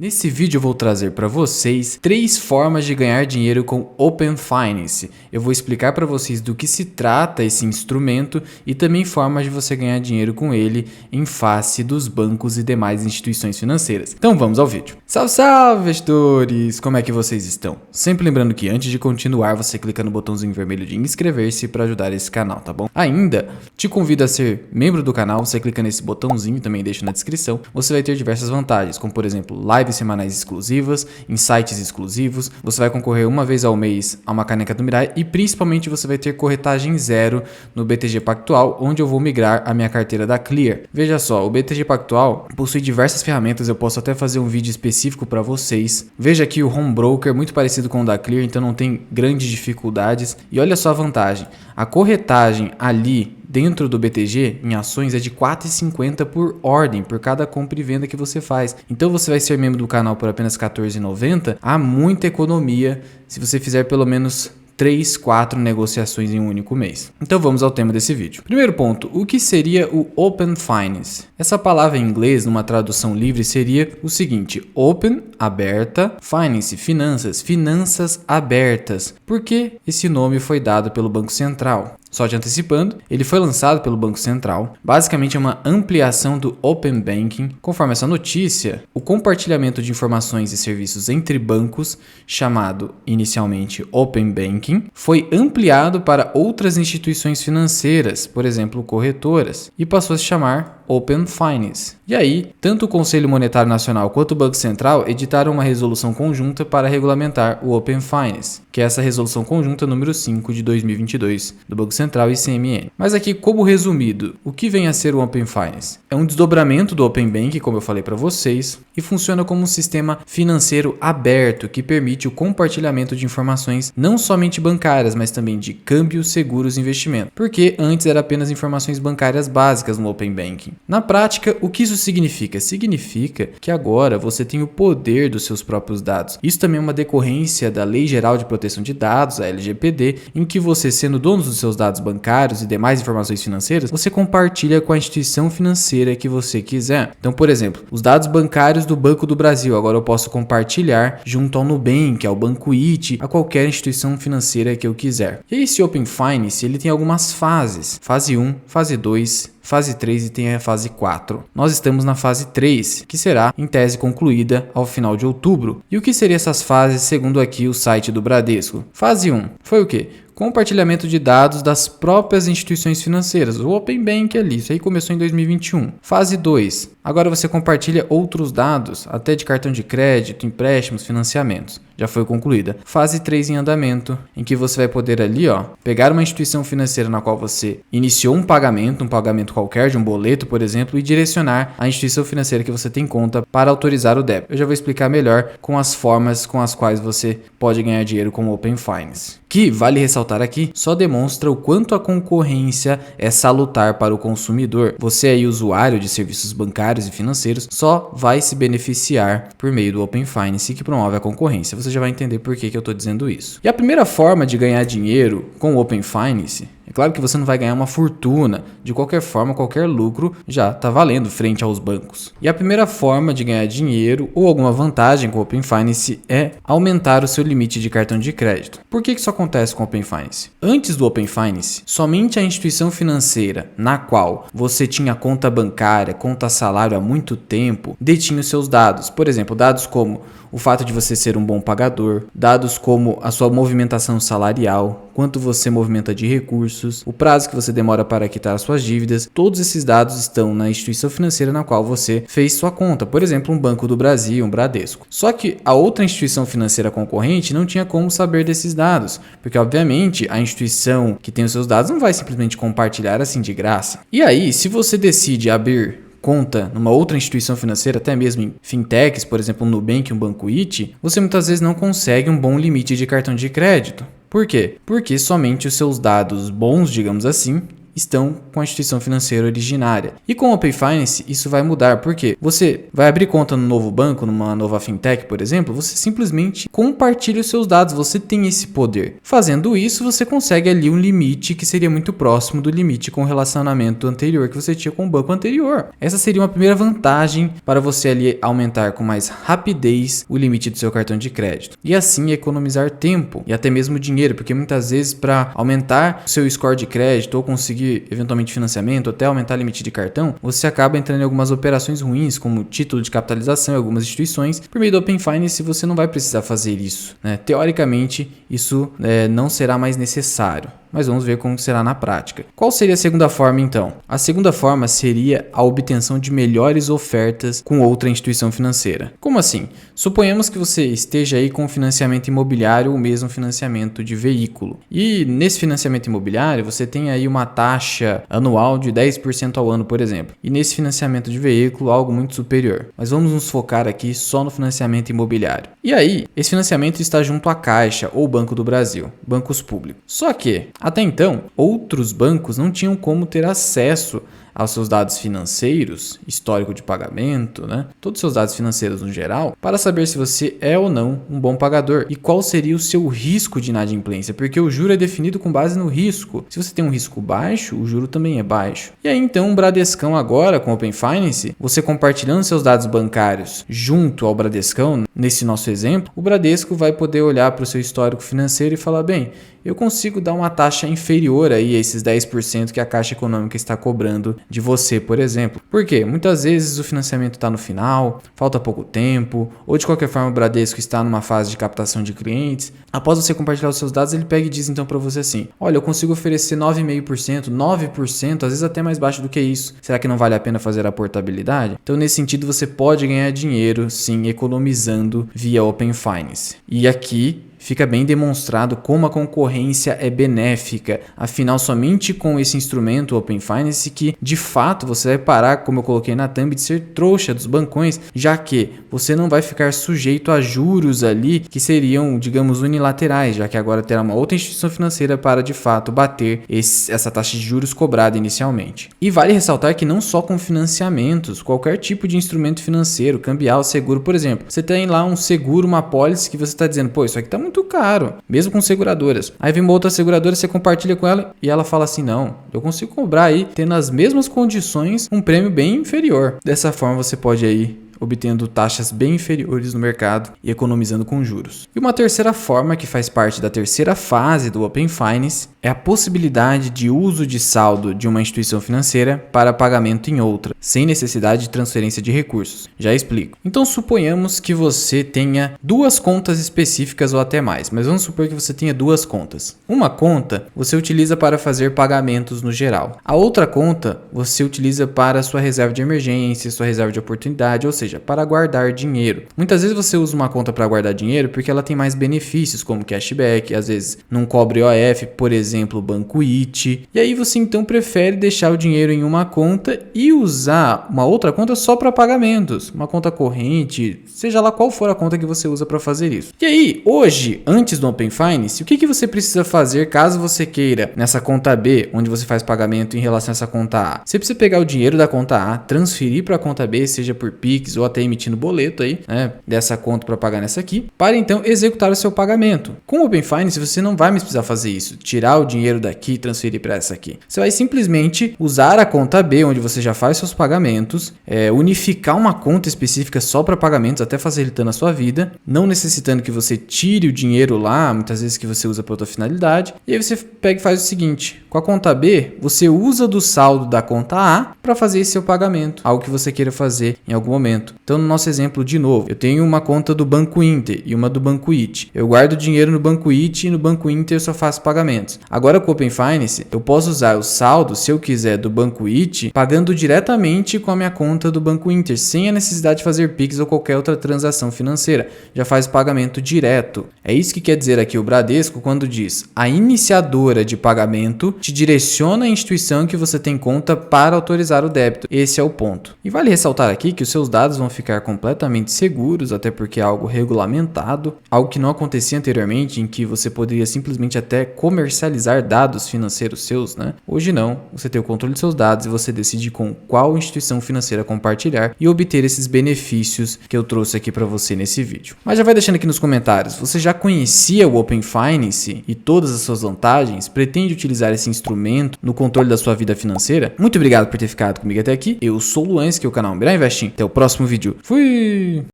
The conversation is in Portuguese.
Nesse vídeo eu vou trazer para vocês 3 formas de ganhar dinheiro com Open Finance. Eu vou explicar para vocês do que se trata esse instrumento e também formas de você ganhar dinheiro com ele em face dos bancos e demais instituições financeiras. Então vamos ao vídeo. Salve, salve, investidores! Como é que vocês estão? Sempre lembrando que antes de continuar, você clica no botãozinho vermelho de inscrever-se para ajudar esse canal, tá bom? Ainda, te convido a ser membro do canal, você clica nesse botãozinho e também deixa na descrição. Você vai ter diversas vantagens, como por exemplo, lives semanais exclusivas, insights exclusivos, você vai concorrer uma vez ao mês a uma caneca do Mirai e principalmente você vai ter corretagem zero no BTG Pactual, onde eu vou migrar a minha carteira da Clear. Veja só, o BTG Pactual possui diversas ferramentas, eu posso até fazer um vídeo específico para vocês. Veja aqui o Home Broker, muito parecido com o da Clear, então não tem grandes dificuldades. E olha só a vantagem, a corretagem ali dentro do BTG, em ações, é de R$ 4,50 por ordem, por cada compra e venda que você faz. Então você vai ser membro do canal por apenas R$ 14,90. Há muita economia se você fizer pelo menos 3, 4 negociações em um único mês. Então vamos ao tema desse vídeo. Primeiro ponto, o que seria o Open Finance? Essa palavra em inglês, numa tradução livre, seria o seguinte: Open, aberta, Finance, finanças, finanças abertas. Por que esse nome foi dado pelo Banco Central? Só te antecipando, ele foi lançado pelo Banco Central. Basicamente é uma ampliação do Open Banking. Conforme essa notícia, o compartilhamento de informações e serviços entre bancos, chamado inicialmente Open Banking, foi ampliado para outras instituições financeiras, por exemplo, corretoras, e passou a se chamar Open Finance. E aí, tanto o Conselho Monetário Nacional quanto o Banco Central editaram uma resolução conjunta para regulamentar o Open Finance, que é essa resolução conjunta número 5 de 2022 do Banco Central e CMN. Mas aqui, como resumido, o que vem a ser o Open Finance? É um desdobramento do Open Banking, como eu falei para vocês, e funciona como um sistema financeiro aberto que permite o compartilhamento de informações não somente bancárias, mas também de câmbio, seguros e investimento, porque antes era apenas informações bancárias básicas no Open Banking. Na prática, o que isso significa? Significa que agora você tem o poder dos seus próprios dados. Isso também é uma decorrência da Lei Geral de Proteção de Dados, a LGPD, em que você, sendo dono dos seus dados bancários e demais informações financeiras, você compartilha com a instituição financeira que você quiser. Então, por exemplo, os dados bancários do Banco do Brasil, agora eu posso compartilhar junto ao Nubank, ao Banco IT, a qualquer instituição financeira que eu quiser. E esse Open Finance, ele tem algumas fases. Fase 1, fase 2, fase 3 e tem a fase 4. Nós estamos na fase 3, que será, em tese, concluída ao final de outubro. E o que seriam essas fases, segundo aqui o site do Bradesco? Fase 1 foi o quê? Compartilhamento de dados das próprias instituições financeiras, o Open Bank ali, isso aí começou em 2021. Fase 2, agora você compartilha outros dados, até de cartão de crédito, empréstimos, financiamentos. Já foi concluída. Fase 3 em andamento, em que você vai poder ali, pegar uma instituição financeira na qual você iniciou um pagamento qualquer, de um boleto, por exemplo, e direcionar a instituição financeira que você tem conta para autorizar o débito. Eu já vou explicar melhor com as formas com as quais você pode ganhar dinheiro com o Open Finance. Que, vale ressaltar aqui, só demonstra o quanto a concorrência é salutar para o consumidor. Você aí, usuário de serviços bancários e financeiros, só vai se beneficiar por meio do Open Finance, que promove a concorrência. Você já vai entender por que eu estou dizendo isso. E a primeira forma de ganhar dinheiro com o Open Finance, é claro que você não vai ganhar uma fortuna. De qualquer forma, qualquer lucro já está valendo frente aos bancos. E a primeira forma de ganhar dinheiro ou alguma vantagem com o Open Finance é aumentar o seu limite de cartão de crédito. Por que isso acontece com o Open Finance? Antes do Open Finance, somente a instituição financeira na qual você tinha conta bancária, conta salário há muito tempo, detinha os seus dados. Por exemplo, dados como o fato de você ser um bom pagador, dados como a sua movimentação salarial, quanto você movimenta de recursos, o prazo que você demora para quitar as suas dívidas, todos esses dados estão na instituição financeira na qual você fez sua conta, por exemplo, um Banco do Brasil, um Bradesco. Só que a outra instituição financeira concorrente não tinha como saber desses dados, porque obviamente a instituição que tem os seus dados não vai simplesmente compartilhar assim de graça. E aí, se você decide abrir conta numa outra instituição financeira, até mesmo em fintechs, por exemplo, um Nubank, um Banco IT, você muitas vezes não consegue um bom limite de cartão de crédito. Por quê? Porque somente os seus dados bons, digamos assim, estão com a instituição financeira originária. E com o Open Finance isso vai mudar, porque você vai abrir conta no novo banco, numa nova fintech, por exemplo, você simplesmente compartilha os seus dados, você tem esse poder. Fazendo isso, você consegue ali um limite que seria muito próximo do limite com o relacionamento anterior que você tinha com o banco anterior. Essa seria uma primeira vantagem para você ali aumentar com mais rapidez o limite do seu cartão de crédito. E assim economizar tempo e até mesmo dinheiro, porque muitas vezes para aumentar o seu score de crédito ou conseguir eventualmente financiamento, ou até aumentar o limite de cartão, você acaba entrando em algumas operações ruins, como título de capitalização em algumas instituições. Por meio do Open Finance você não vai precisar fazer isso, né? Teoricamente isso não será mais necessário. Mas vamos ver como será na prática. Qual seria a segunda forma então? A segunda forma seria a obtenção de melhores ofertas com outra instituição financeira. Como assim? Suponhamos que você esteja aí com financiamento imobiliário ou mesmo financiamento de veículo. E nesse financiamento imobiliário você tem aí uma taxa anual de 10% ao ano, por exemplo. E nesse financiamento de veículo algo muito superior. Mas vamos nos focar aqui só no financiamento imobiliário. E aí, esse financiamento está junto à Caixa ou Banco do Brasil, bancos públicos. Só que até então, outros bancos não tinham como ter acesso aos seus dados financeiros, histórico de pagamento, né? Todos os seus dados financeiros no geral, para saber se você é ou não um bom pagador e qual seria o seu risco de inadimplência, porque o juro é definido com base no risco. Se você tem um risco baixo, o juro também é baixo. E aí então o Bradescão agora com o Open Finance, você compartilhando seus dados bancários junto ao Bradescão, nesse nosso exemplo, o Bradesco vai poder olhar para o seu histórico financeiro e falar, bem, eu consigo dar uma taxa inferior aí a esses 10% que a Caixa Econômica está cobrando de você, por exemplo. Por quê? Muitas vezes o financiamento está no final, falta pouco tempo, ou de qualquer forma o Bradesco está numa fase de captação de clientes. Após você compartilhar os seus dados, ele pega e diz então para você assim, olha, eu consigo oferecer 9,5%, 9%, às vezes até mais baixo do que isso. Será que não vale a pena fazer a portabilidade? Então nesse sentido você pode ganhar dinheiro, sim, economizando via Open Finance. E aqui fica bem demonstrado como a concorrência é benéfica. Afinal, somente com esse instrumento Open Finance que, de fato, você vai parar, como eu coloquei na thumb, de ser trouxa dos bancões, já que você não vai ficar sujeito a juros ali que seriam, digamos, unilaterais, já que agora terá uma outra instituição financeira para, de fato, bater essa taxa de juros cobrada inicialmente. E vale ressaltar que não só com financiamentos, qualquer tipo de instrumento financeiro, cambial, seguro, por exemplo, você tem lá um seguro, uma apólice que você está dizendo, pô, isso aqui está muito caro, mesmo com seguradoras. Aí vem uma outra seguradora, você compartilha com ela e ela fala assim, não, eu consigo cobrar aí, tendo as mesmas condições, um prêmio bem inferior. Dessa forma você pode aí obtendo taxas bem inferiores no mercado e economizando com juros. E uma terceira forma que faz parte da terceira fase do Open Finance é a possibilidade de uso de saldo de uma instituição financeira para pagamento em outra, sem necessidade de transferência de recursos. Já explico. Então suponhamos que você tenha duas contas específicas ou até mais, mas vamos supor que você tenha duas contas. Uma conta você utiliza para fazer pagamentos no geral. A outra conta você utiliza para sua reserva de emergência, sua reserva de oportunidade, ou seja, para guardar dinheiro. Muitas vezes você usa uma conta para guardar dinheiro porque ela tem mais benefícios, como cashback, às vezes não cobre IOF, por exemplo, Banco IT. E aí você então prefere deixar o dinheiro em uma conta e usar uma outra conta só para pagamentos, uma conta corrente, seja lá qual for a conta que você usa para fazer isso. E aí, hoje, antes do Open Finance, o que você precisa fazer caso você queira nessa conta B, onde você faz pagamento em relação a essa conta A? Você precisa pegar o dinheiro da conta A, transferir para a conta B, seja por Pix ou até emitindo boleto aí, né, dessa conta para pagar nessa aqui, para então executar o seu pagamento. Com o Open Finance você não vai mais precisar fazer isso, tirar o dinheiro daqui e transferir para essa aqui. Você vai simplesmente usar a conta B, onde você já faz seus pagamentos, unificar uma conta específica só para pagamentos, até facilitando a sua vida, não necessitando que você tire o dinheiro lá, muitas vezes que você usa para outra finalidade, e aí você pega e faz o seguinte, com a conta B, você usa do saldo da conta A para fazer esse seu pagamento, algo que você queira fazer em algum momento. Então, no nosso exemplo, de novo, eu tenho uma conta do Banco Inter e uma do Banco IT. Eu guardo dinheiro no Banco IT e no Banco Inter eu só faço pagamentos. Agora, com o Open Finance, eu posso usar o saldo, se eu quiser, do Banco IT, pagando diretamente com a minha conta do Banco Inter, sem a necessidade de fazer Pix ou qualquer outra transação financeira. Já faz o pagamento direto. É isso que quer dizer aqui o Bradesco quando diz: a iniciadora de pagamento te direciona à instituição que você tem conta para autorizar o débito. Esse é o ponto. E vale ressaltar aqui que os seus dados dados vão ficar completamente seguros, até porque é algo regulamentado, algo que não acontecia anteriormente, em que você poderia simplesmente até comercializar dados financeiros seus, né? Hoje não, você tem o controle dos seus dados e você decide com qual instituição financeira compartilhar e obter esses benefícios que eu trouxe aqui para você nesse vídeo. Mas já vai deixando aqui nos comentários, você já conhecia o Open Finance e todas as suas vantagens? Pretende utilizar esse instrumento no controle da sua vida financeira? Muito obrigado por ter ficado comigo até aqui. Eu sou o Luan, que é o canal Mirar Investing. Até o próximo vídeo. Fui!